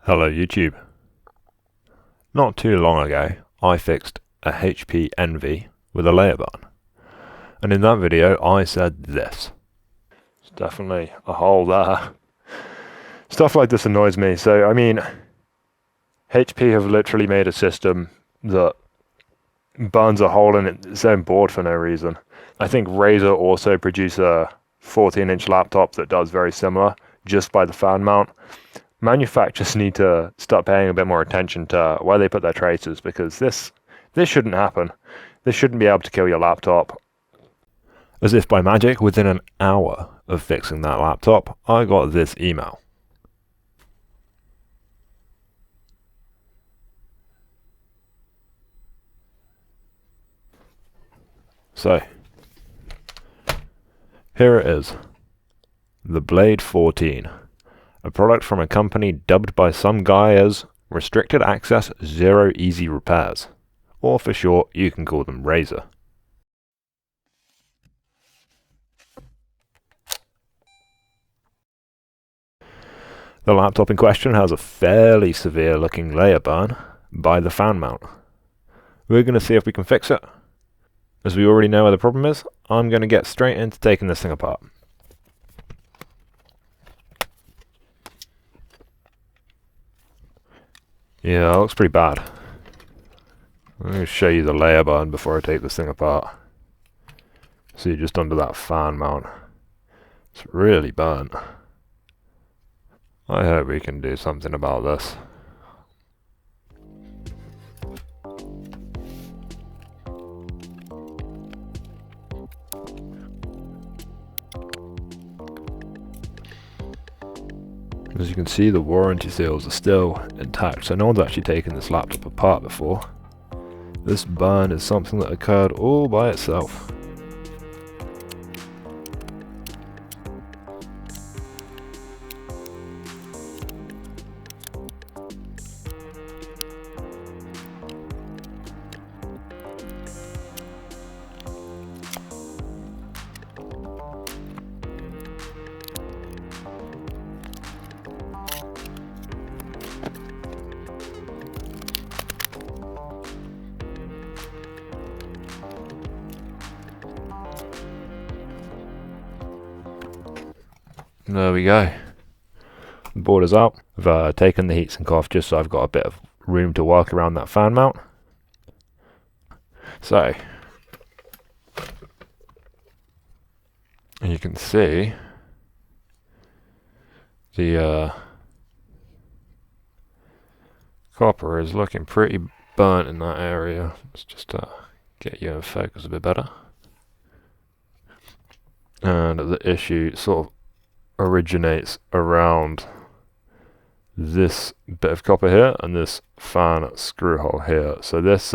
Hello YouTube. Not too long ago, I fixed a HP Envy with a layer burn. And in that video, I said this. It's definitely a hole there. Stuff like this annoys me. So, I mean, HP have literally made a system that burns a hole in its own board for no reason. I think Razer also produce a 14-inch laptop that does very similar, just by the fan mount. Manufacturers need to start paying a bit more attention to where they put their traces, because this shouldn't happen. This shouldn't be able to kill your laptop. As if by magic, within an hour of fixing that laptop, I got this email. So, here it is. The Blade 14. A product from a company dubbed by some guy as Restricted Access Zero Easy Repairs, or for short you can call them Razer. The laptop in question has a fairly severe looking layer burn by the fan mount. We're going to see if we can fix it. As we already know where the problem is, I'm going to get straight into taking this thing apart. Yeah, it looks pretty bad. I'm going to show you the layer burn before I take this thing apart. See, just under that fan mount. It's really burnt. I hope we can do something about this. As you can see, the warranty seals are still intact, so no one's actually taken this laptop apart before. This burn is something that occurred all by itself. There we go. The board is out. I've taken the heatsink off just so I've got a bit of room to work around that fan mount. So, you can see the copper is looking pretty burnt in that area. Let's just get you in focus a bit better. And the issue sort of originates around this bit of copper here and this fan screw hole here. So this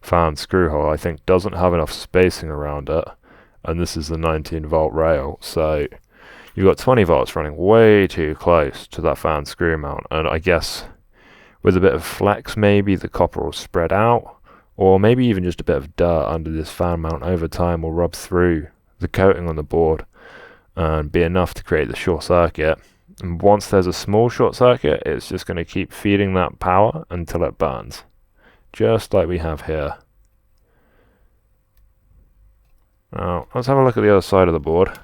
fan screw hole I think doesn't have enough spacing around it, and this is the 19-volt rail, so you've got 20 volts running way too close to that fan screw mount, and I guess with a bit of flex maybe the copper will spread out, or maybe even just a bit of dirt under this fan mount over time will rub through the coating on the board and be enough to create the short circuit. And once there's a small short circuit, it's just going to keep feeding that power until it burns, just like we have here. Now let's have a look at the other side of the board,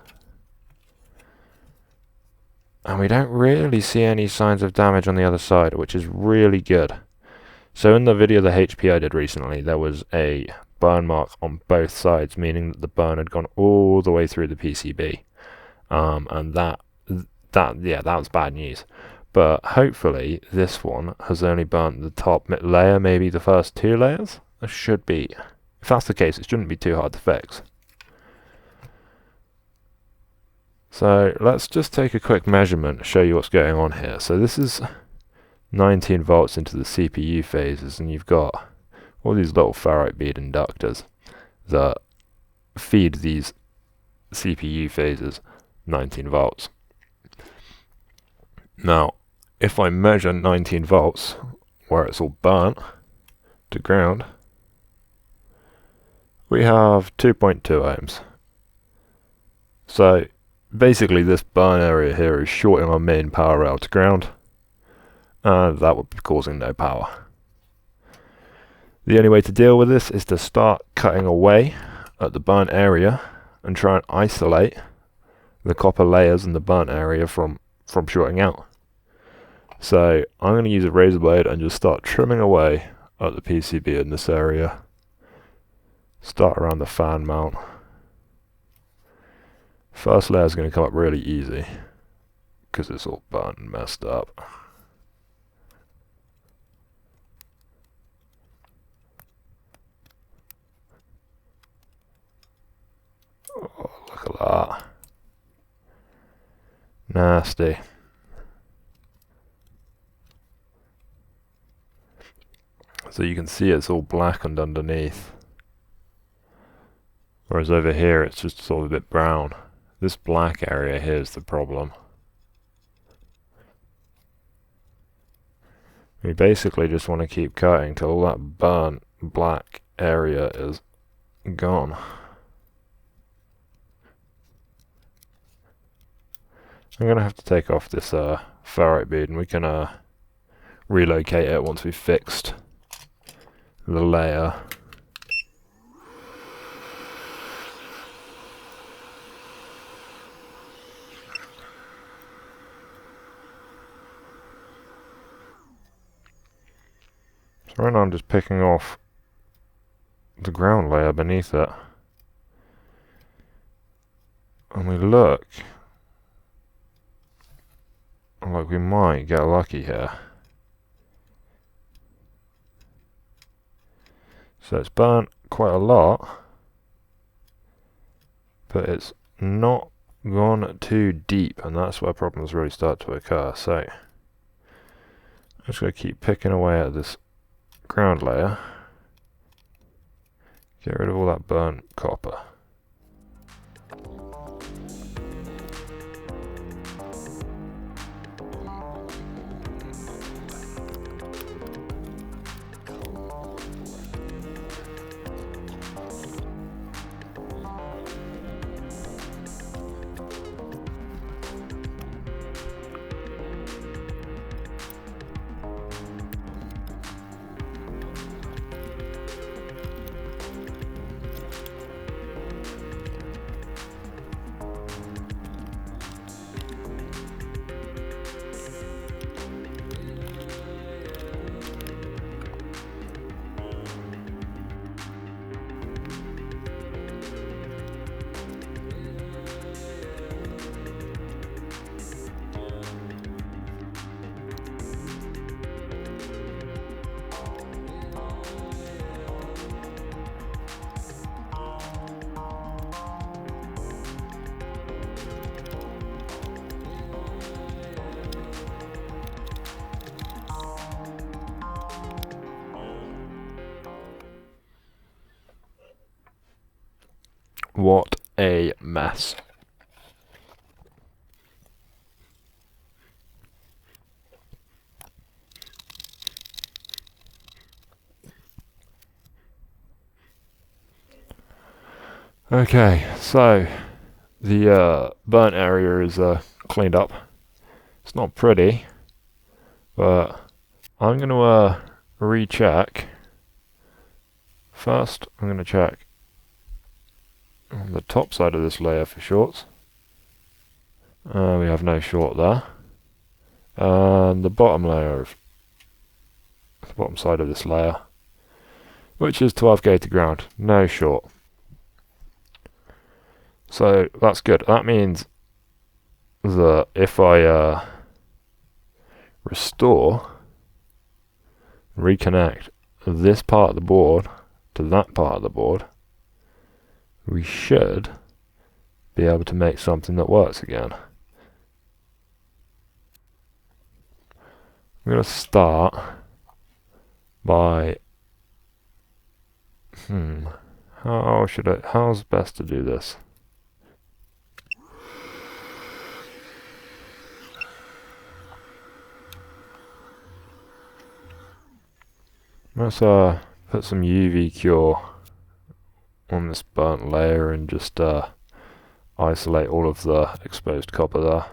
and we don't really see any signs of damage on the other side, which is really good. So in the video the HP I did recently, there was a burn mark on both sides, meaning that the burn had gone all the way through the PCB. And that was bad news. But hopefully this one has only burnt the top layer, maybe the first two layers. It should be. If that's the case, it shouldn't be too hard to fix. So let's just take a quick measurement to show you what's going on here. So this is 19 volts into the CPU phases, and you've got all these little ferrite bead inductors that feed these CPU phases 19 volts. Now, if I measure 19 volts where it's all burnt to ground, we have 2.2 ohms. So basically this burn area here is shorting our main power rail to ground, and that would be causing no power. The only way to deal with this is to start cutting away at the burnt area and try and isolate the copper layers in the burnt area from shorting out. So I'm going to use a Razer Blade and just start trimming away at the PCB in this area. Start around the fan mount. First layer is going to come up really easy because it's all burnt and messed up. Oh, look at that. Nasty. So you can see it's all blackened underneath. Whereas over here it's just sort of a bit brown. This black area here is the problem. We basically just want to keep cutting till all that burnt black area is gone. I'm going to have to take off this ferrite bead, and we can relocate it once we've fixed the layer. So right now I'm just picking off the ground layer beneath it. And we look like we might get lucky here. So it's burnt quite a lot, but it's not gone too deep, and that's where problems really start to occur. So I'm just going to keep picking away at this ground layer, get rid of all that burnt copper. What a mess. Okay, so the burnt area is cleaned up. It's not pretty, but I'm going to recheck. First, I'm going to check on the top side of this layer for shorts. We have no short there. And the bottom layer of the bottom side of this layer, which is 12 gated ground, no short. So that's good. That means that if I restore, reconnect this part of the board to that part of the board, we should be able to make something that works again. I'm going to start by how's best to do this? Let's put some UV cure on this burnt layer and just isolate all of the exposed copper there.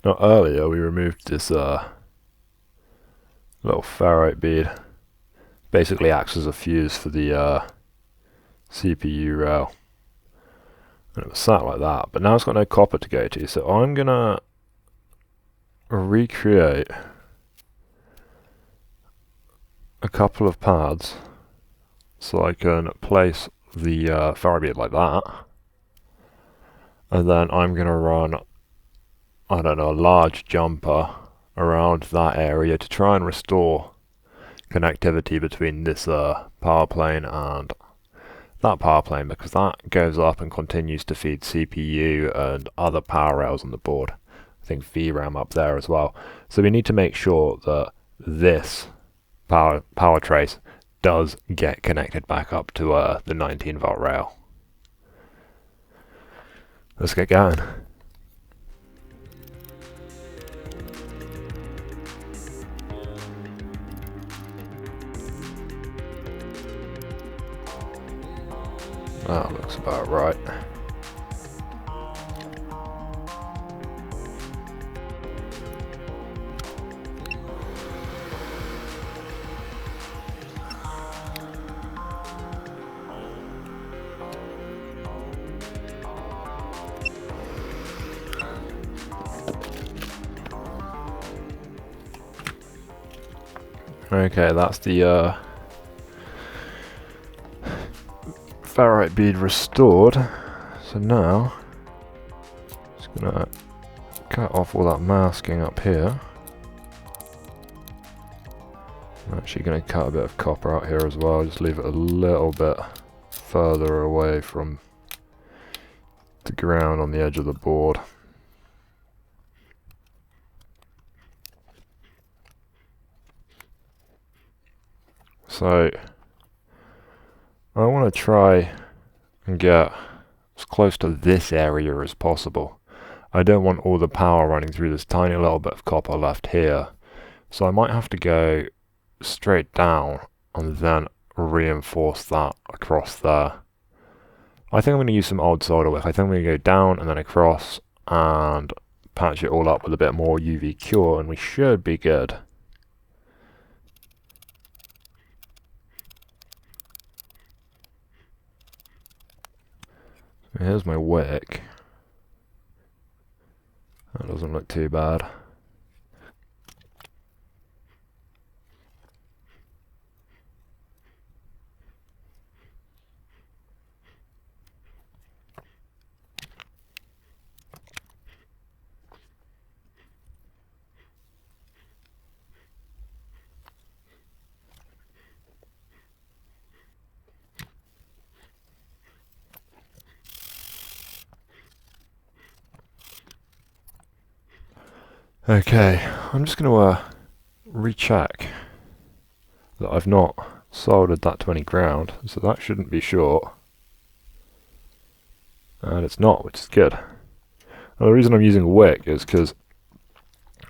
Now earlier we removed this little ferrite bead. Basically acts as a fuse for the CPU rail. And it was sat like that, but now it's got no copper to go to, so I'm gonna recreate a couple of pads so I can place the ferrite bead like that, and then I'm gonna run, I don't know, a large jumper around that area to try and restore connectivity between this power plane and that power plane, because that goes up and continues to feed CPU and other power rails on the board. I think VRAM up there as well. So we need to make sure that this power trace does get connected back up to the 19 volt rail. Let's get going. That looks about right. Okay, that's the ferrite bead restored. So now, just gonna cut off all that masking up here. I'm actually gonna cut a bit of copper out here as well, just leave it a little bit further away from the ground on the edge of the board. So I want to try and get as close to this area as possible. I don't want all the power running through this tiny little bit of copper left here. So I might have to go straight down and then reinforce that across there. I think I'm going to use some old solder wick. I think I'm going to go down and then across and patch it all up with a bit more UV cure, and we should be good. Here's my wick. That doesn't look too bad. Okay, I'm just going to recheck that I've not soldered that to any ground, so that shouldn't be short. And it's not, which is good. Now, the reason I'm using a wick is because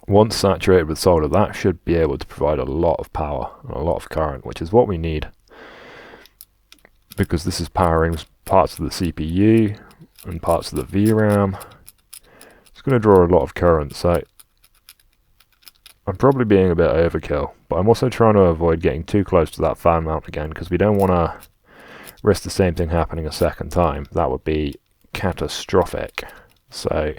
once saturated with solder, that should be able to provide a lot of power and a lot of current, which is what we need, because this is powering parts of the CPU and parts of the VRAM. It's going to draw a lot of current, so I'm probably being a bit overkill, but I'm also trying to avoid getting too close to that fan mount again, because we don't want to risk the same thing happening a second time. That would be catastrophic. So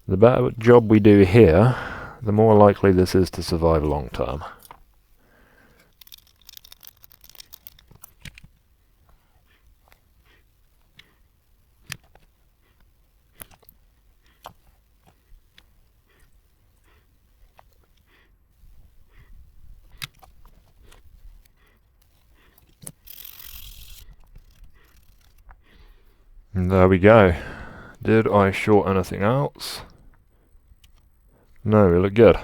the better job we do here, the more likely this is to survive long term. And there we go. Did I short anything else? No, we look good.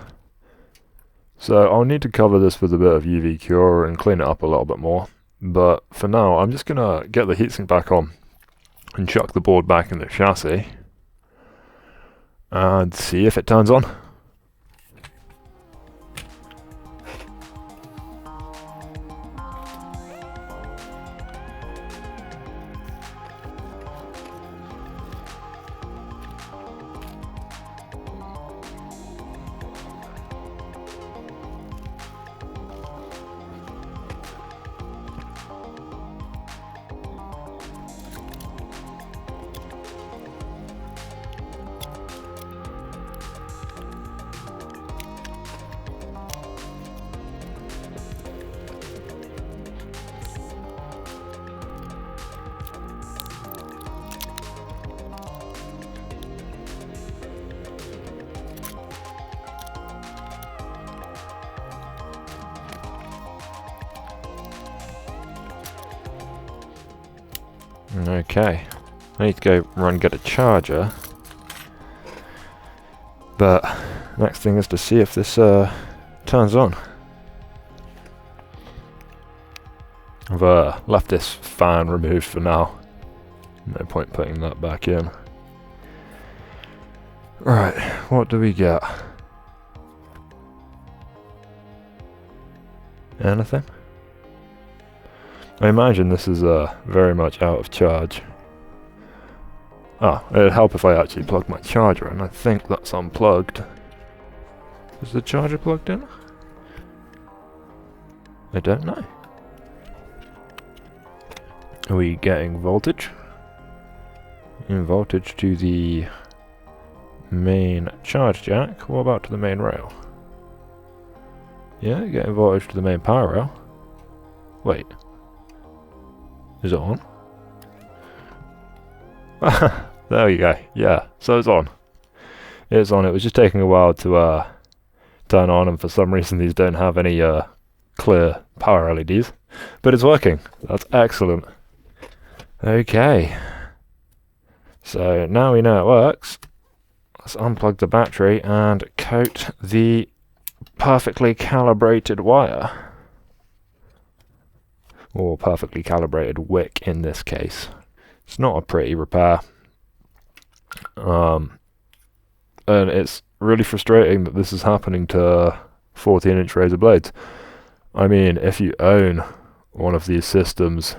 So I'll need to cover this with a bit of UV cure and clean it up a little bit more. But for now, I'm just going to get the heatsink back on and chuck the board back in the chassis and see if it turns on. Okay, I need to go run get a charger. But next thing is to see if this turns on. I've left this fan removed for now. No point putting that back in. Right, what do we get? Anything? I imagine this is very much out of charge. Oh, it'd help if I actually plugged my charger in. I think that's unplugged. Is the charger plugged in? I don't know. Are we getting voltage? Voltage to the main charge jack. What about to the main rail? Yeah, getting voltage to the main power rail. Wait. Is it on? There we go. Yeah, so it's on. It's on. It was just taking a while to turn on, and for some reason these don't have any clear power LEDs. But it's working. That's excellent. Okay. So now we know it works. Let's unplug the battery and coat the perfectly calibrated wire. Or perfectly calibrated wick in this case. It's not a pretty repair. And it's really frustrating that this is happening to 14-inch Razer Blades. I mean, if you own one of these systems,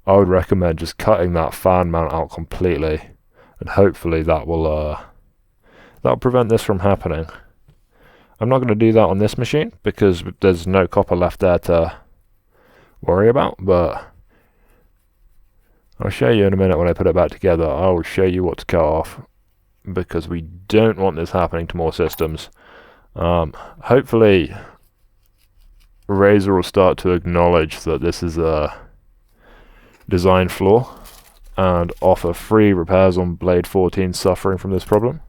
I would recommend just cutting that fan mount out completely, and hopefully that will that'll prevent this from happening. I'm not going to do that on this machine because there's no copper left there to worry about, but I'll show you in a minute when I put it back together. I'll show you what to cut off because we don't want this happening to more systems. Hopefully Razer will start to acknowledge that this is a design flaw and offer free repairs on Blade 14 suffering from this problem.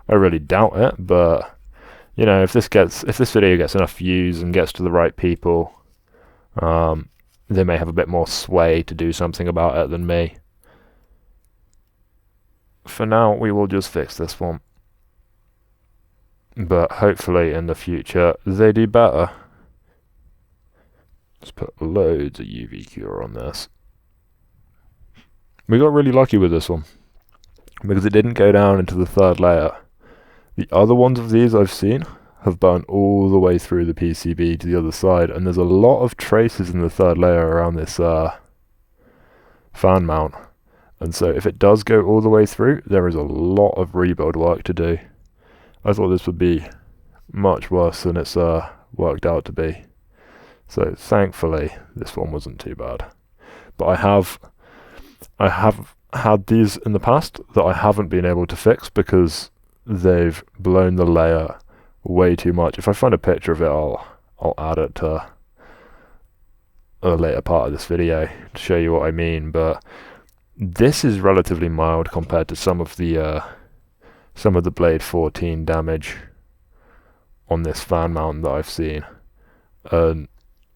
I really doubt it, but you know, if this video gets enough views and gets to the right people, they may have a bit more sway to do something about it than me. For now, we will just fix this one. But hopefully in the future, they do better. Let's put loads of UV cure on this. We got really lucky with this one, because it didn't go down into the third layer. The other ones of these I've seen have burned all the way through the PCB to the other side, and there's a lot of traces in the third layer around this fan mount. And so if it does go all the way through, there is a lot of rebuild work to do. I thought this would be much worse than it's worked out to be. So thankfully, this one wasn't too bad. But I have had these in the past that I haven't been able to fix because they've blown the layer way too much. If I find a picture of it, I'll add it to a later part of this video to show you what I mean. But this is relatively mild compared to some of the Blade 14 damage on this fan mount that I've seen. And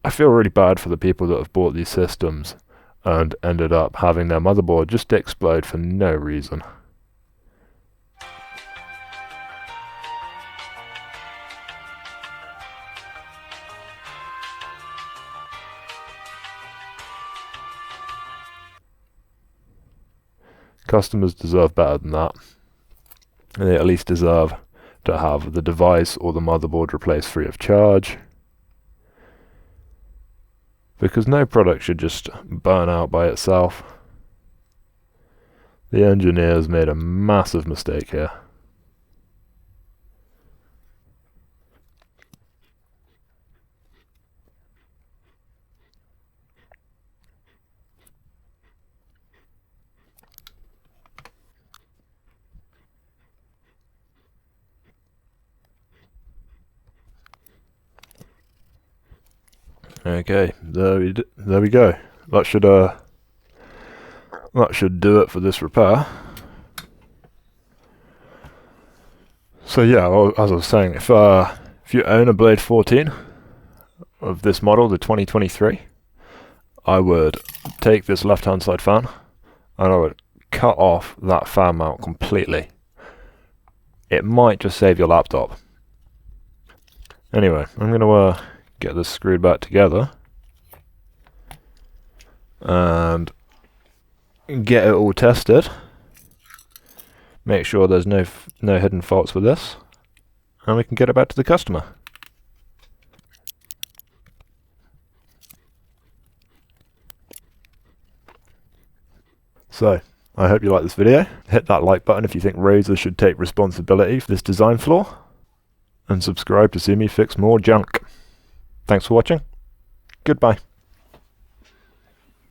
I feel really bad for the people that have bought these systems and ended up having their motherboard just explode for no reason. Customers deserve better than that. They at least deserve to have the device or the motherboard replaced free of charge. Because no product should just burn out by itself. The engineers made a massive mistake here. Okay, there we go. That should do it for this repair. So yeah, well, as I was saying, if you own a Blade 14 of this model, the 2023, I would take this left-hand side fan, and I would cut off that fan mount completely. It might just save your laptop. Anyway, I'm going to get this screwed back together and get it all tested. Make sure there's no hidden faults with this, and we can get it back to the customer. So, I hope you like this video. Hit that like button if you think Razer should take responsibility for this design flaw, and subscribe to see me fix more junk. Thanks for watching. Goodbye.